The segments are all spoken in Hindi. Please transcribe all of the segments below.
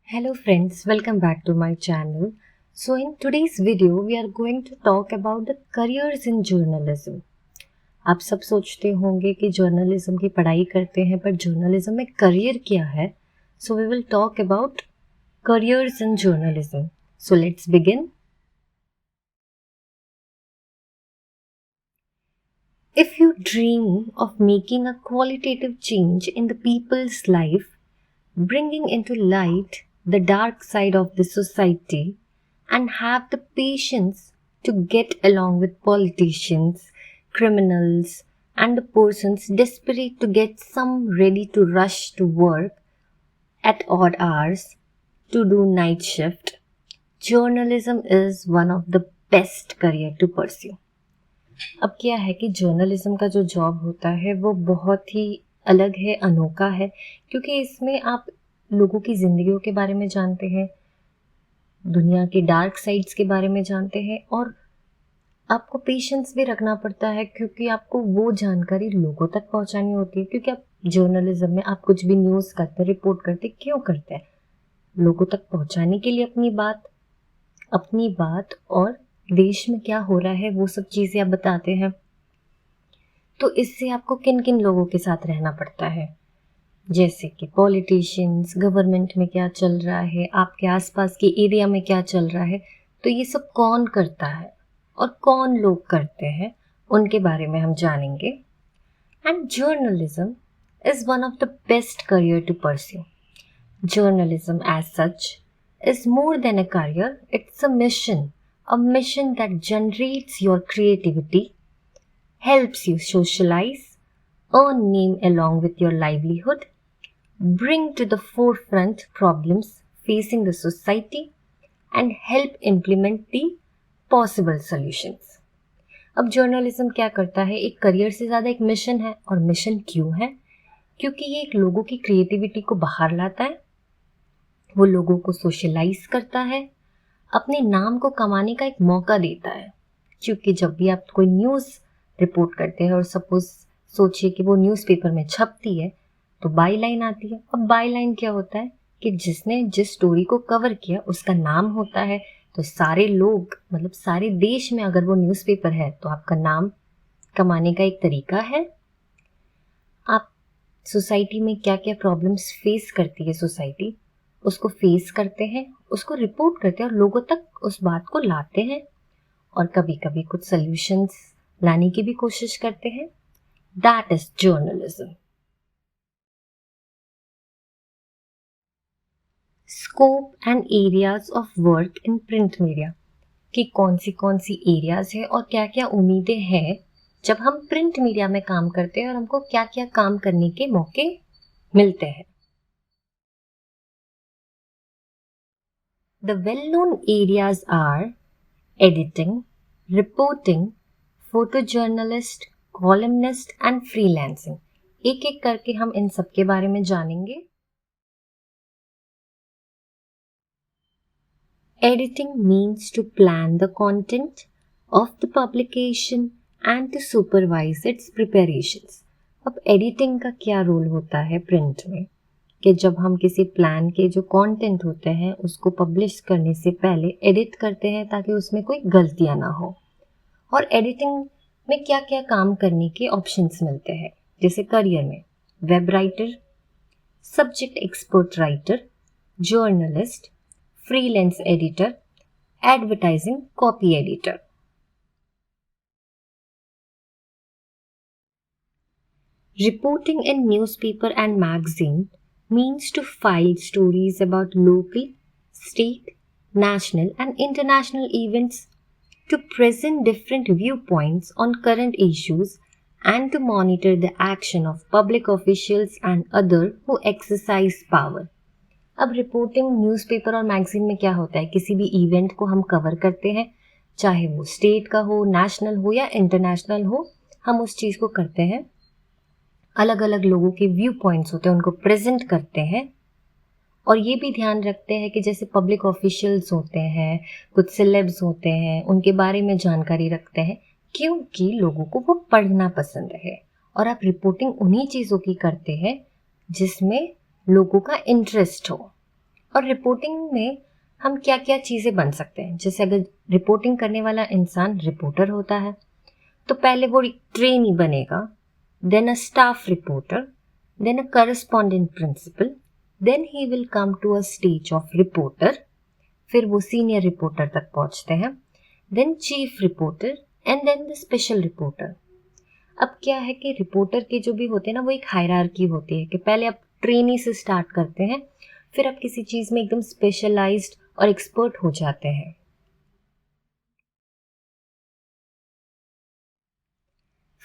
Hello friends, welcome back to my channel. So in today's video, we are going to talk about the careers in journalism. आप सब सोचते होंगे कि जर्नलिज्म की पढ़ाई करते हैं पर जर्नलिज्म में करियर क्या है? So we will talk about careers in journalism. So let's begin. If you dream of making a qualitative change in the people's life, bringing into light the dark side of the society, and have the patience to get along with politicians, criminals, and the persons desperate to get some ready to rush to work at odd hours to do night shift, journalism is one of the best career to pursue. अब क्या है कि जर्नलिज्म का जो जॉब होता है वो बहुत ही अलग है, अनोखा है, क्योंकि इसमें आप लोगों की ज़िंदगियों के बारे में जानते हैं, दुनिया के डार्क साइड्स के बारे में जानते हैं और आपको पेशेंस भी रखना पड़ता है क्योंकि आपको वो जानकारी लोगों तक पहुंचानी होती है। क्योंकि आप जर्नलिज्म में आप कुछ भी न्यूज़ करते, रिपोर्ट करते, क्यों करते हैं? लोगों तक पहुंचाने के लिए अपनी बात और देश में क्या हो रहा है वो सब चीज़ें आप बताते हैं। तो इससे आपको किन किन लोगों के साथ रहना पड़ता है, जैसे कि पॉलिटिशियंस, गवर्नमेंट में क्या चल रहा है, आपके आसपास के एरिया में क्या चल रहा है, तो ये सब कौन करता है और कौन लोग करते हैं, उनके बारे में हम जानेंगे। And journalism is one of the best career to pursue. Journalism as such is more than a career, it's a mission that generates your creativity, helps you socialize, earn name along with your livelihood, bring to the forefront problems facing the society, and help implement the possible solutions. अब जर्नलिज्म क्या करता है? एक करियर से ज़्यादा एक मिशन है। और मिशन क्यों है? क्योंकि ये एक लोगों की क्रिएटिविटी को बाहर लाता है, वो लोगों को सोशलाइज करता है, अपने नाम को कमाने का एक मौका देता है। क्योंकि जब भी आप कोई न्यूज़ रिपोर्ट करते हैं और सपोज सोचिए कि वो न्यूज़पेपर में छपती है तो बाई लाइन आती है। अब बाई लाइन क्या होता है कि जिसने जिस स्टोरी को कवर किया उसका नाम होता है। तो सारे लोग, मतलब सारे देश में अगर वो न्यूज़पेपर है तो आपका नाम कमाने का एक तरीका है। आप सोसाइटी में क्या क्या प्रॉब्लम्स फेस करती है सोसाइटी, उसको फेस करते हैं, उसको रिपोर्ट करते हैं और लोगों तक उस बात को लाते हैं और कभी कभी कुछ सॉल्यूशंस लाने की भी कोशिश करते हैं। That is journalism. Scope and areas of work in print media, कि कौन सी एरियाज है और क्या क्या उम्मीदें हैं जब हम प्रिंट मीडिया में काम करते हैं और हमको क्या क्या काम करने के मौके मिलते हैं। The well-known areas are editing, reporting, photojournalist, columnist and freelancing. एक एक करके हम इन सब के बारे में जानेंगे। Editing means to plan the content of the publication and to supervise its preparations. अब एडिटिंग का क्या रोल होता है प्रिंट में, कि जब हम किसी प्लान के जो कंटेंट होते हैं उसको पब्लिश करने से पहले एडिट करते हैं ताकि उसमें कोई गलतियां ना हो। और एडिटिंग में क्या क्या काम करने के ऑप्शंस मिलते हैं, जैसे करियर में web writer, subject expert writer, journalist, freelance editor, advertising copy editor. Reporting in newspaper and magazine means to file stories about local, state, national and international events, to present different viewpoints on current issues and to monitor the action of public officials and other who exercise power. अब रिपोर्टिंग न्यूज़पेपर और मैगजीन में क्या होता है, किसी भी इवेंट को हम कवर करते हैं, चाहे वो स्टेट का हो, नेशनल हो या इंटरनेशनल हो, हम उस चीज़ को करते हैं। अलग अलग लोगों के व्यू पॉइंट्स होते हैं, उनको प्रेजेंट करते हैं और ये भी ध्यान रखते हैं कि जैसे पब्लिक ऑफिशियल्स होते हैं, कुछ सेलेब्स होते हैं, उनके बारे में जानकारी रखते हैं क्योंकि लोगों को वो पढ़ना पसंद है। और आप रिपोर्टिंग उन्हीं चीज़ों की करते हैं जिसमें लोगों का इंटरेस्ट हो। और रिपोर्टिंग में हम क्या क्या चीज़ें बन सकते हैं, जैसे अगर रिपोर्टिंग करने वाला इंसान रिपोर्टर होता है तो पहले वो ट्रेनी बनेगा, then a staff reporter, then a correspondent principal, then he will come to a stage of reporter, फिर वो सीनियर रिपोर्टर तक पहुंचते हैं, then chief reporter and then the special reporter. अब क्या है कि रिपोर्टर के जो भी होते हैं ना, वो एक हायरार्की होती है कि पहले आप ट्रेनी से स्टार्ट करते हैं, फिर आप किसी चीज़ में एकदम स्पेशलाइज्ड और एक्सपर्ट हो जाते हैं।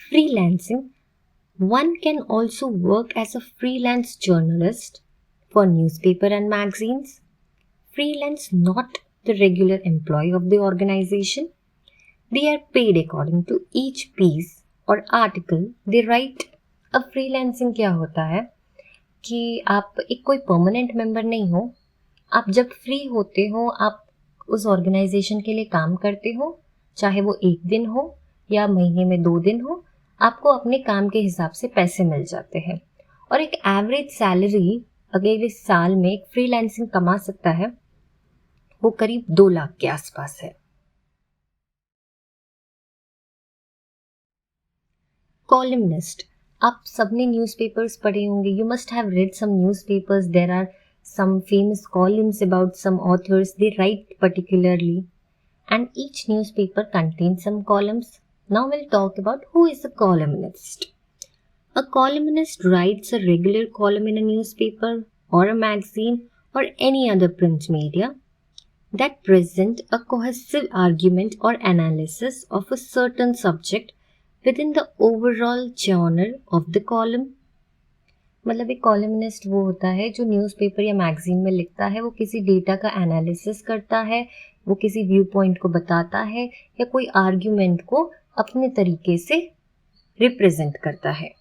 Freelancing, one can also work as a freelance journalist for newspaper and magazines. Freelance, not the regular employee of the organization. They are paid according to each piece or article they write. अब freelancing क्या होता है कि आप एक कोई परमानेंट मेंबर नहीं हो, आप जब फ्री होते हो आप उस ऑर्गेनाइजेशन के लिए काम करते हो, चाहे वो एक दिन हो या महीने में 2 दिन हो, आपको अपने काम के हिसाब से पैसे मिल जाते हैं। और एक एवरेज सैलरी अगले साल में एक फ्रीलांसिंग कमा सकता है, वो करीब 2 लाख के आसपास है। कॉलमनिस्ट, आप सबने न्यूज़पेपर्स पढ़े होंगे, you must have read some newspapers, there are some famous columns about some authors, they write particularly, and each newspaper contains some columns. Now we'll talk about who is a columnist. A columnist writes a regular column in a newspaper or a magazine or any other print media that present a cohesive argument or analysis of a certain subject within the overall genre of the column. मतलब एक कॉलमनिस्ट वो होता है जो न्यूज़पेपर या मैगजीन में लिखता है, वो किसी डेटा का एनालिसिस करता है, वो किसी व्यू पॉइंट को बताता है या कोई आर्ग्यूमेंट को अपने तरीके से रिप्रेजेंट करता है।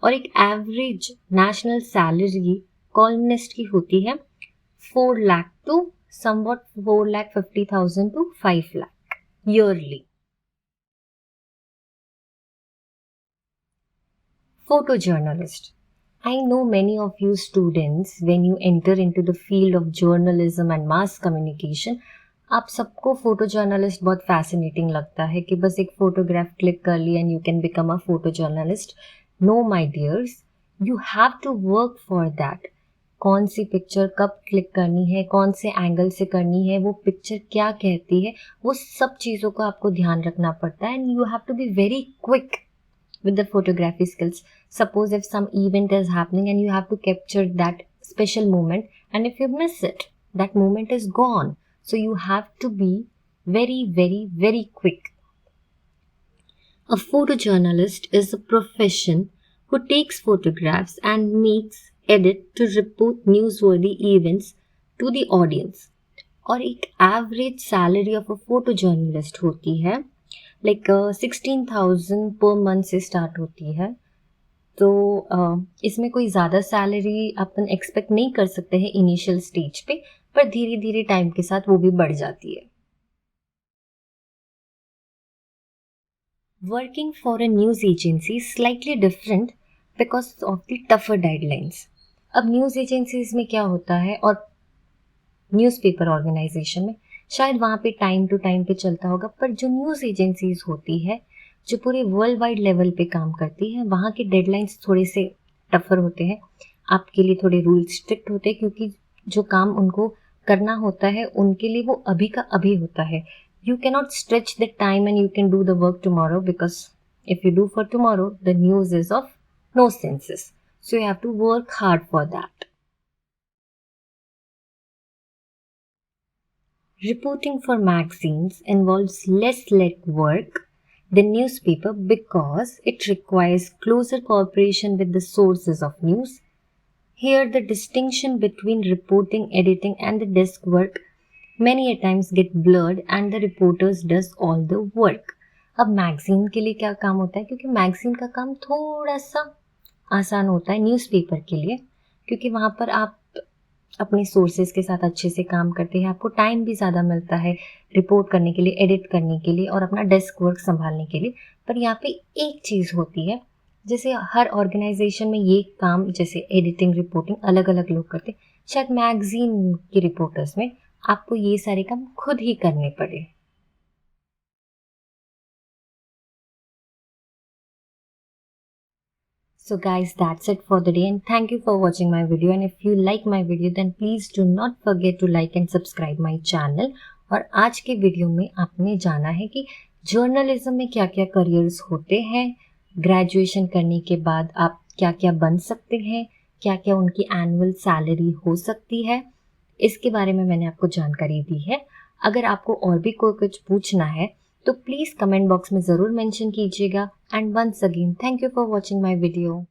और एक एवरेज नेशनल सैलरी कॉलमनिस्ट की होती है 4 lakh to somewhat 4,50,000 to 5 lakh yearly. Photo journalist, I know many of you students, when you enter into the field of journalism and mass communication, आप सबको फोटो जर्नलिस्ट बहुत फैसिनेटिंग लगता है कि बस एक फोटोग्राफ क्लिक कर ली and you can become a photo journalist. No my dears, you have to work for that. कौन सी पिक्चर कब क्लिक करनी है, कौन से एंगल से करनी है, वो पिक्चर क्या कहती है, वो सब चीज़ों को आपको ध्यान रखना पड़ता है and you have to be very quick with the photography skills. Suppose if some event is happening and you have to capture that special moment, and if you miss it, that moment is gone. So you have to be very, very, very quick. A photojournalist is a profession who takes photographs and makes edit to report newsworthy events to the audience. और एक average salary of a photojournalist होती है लाइक 16,000 पर मंथ से स्टार्ट होती है। तो इसमें कोई ज़्यादा सैलरी अपन एक्सपेक्ट नहीं कर सकते हैं इनिशियल स्टेज पे, पर धीरे धीरे टाइम के साथ वो भी बढ़ जाती है। Working for a news agency slightly different because of the tougher guidelines. अब न्यूज़ एजेंसीज में क्या होता है और न्यूज़पेपर ऑर्गेनाइजेशन में शायद वहाँ पे टाइम टू टाइम पे चलता होगा, पर जो न्यूज़ एजेंसीज होती है जो पूरे वर्ल्ड वाइड लेवल पे काम करती है, वहाँ के डेडलाइंस थोड़े से टफर होते हैं, आपके लिए थोड़े रूल स्ट्रिक्ट होते हैं, क्योंकि जो काम उनको करना होता है उनके लिए वो अभी का अभी होता है। You can not stretch the time and you can do the work tomorrow, because if you do for tomorrow the news is of no senses, so you have to work hard for that. Reporting for magazines involves less legwork than newspaper because it requires closer cooperation with the sources of news. Here, the distinction between reporting, editing, and the desk work many a times get blurred, and the reporters does all the work. अब मैगजीन के लिए क्या काम होता है, क्योंकि मैगजीन का काम थोड़ा सा आसान होता है न्यूज़पेपर के लिए, क्योंकि वहाँ पर आप अपने सोर्सेज के साथ अच्छे से काम करते हैं, आपको टाइम भी ज़्यादा मिलता है रिपोर्ट करने के लिए, एडिट करने के लिए और अपना डेस्क वर्क संभालने के लिए। पर यहाँ पे एक चीज़ होती है, जैसे हर ऑर्गेनाइजेशन में ये काम जैसे एडिटिंग रिपोर्टिंग अलग अलग लोग करते हैं, शायद मैगजीन की रिपोर्टर्स में आपको ये सारे काम खुद ही करने पड़े। So guys, that's it for the day and thank you for watching my video, and if you like my video then please do not forget to like and subscribe my channel। और आज के वीडियो में आपने जाना है कि जर्नलिज्म में क्या क्या करियर्स होते हैं, ग्रेजुएशन करने के बाद आप क्या क्या बन सकते हैं, क्या क्या उनकी एनुअल सैलरी हो सकती है, इसके बारे में मैंने आपको जानकारी दी है। अगर आपको और भी कोई कुछ पूछना है तो प्लीज़ कमेंट बॉक्स में ज़रूर मेंशन कीजिएगा। And once again thank you for watching my video.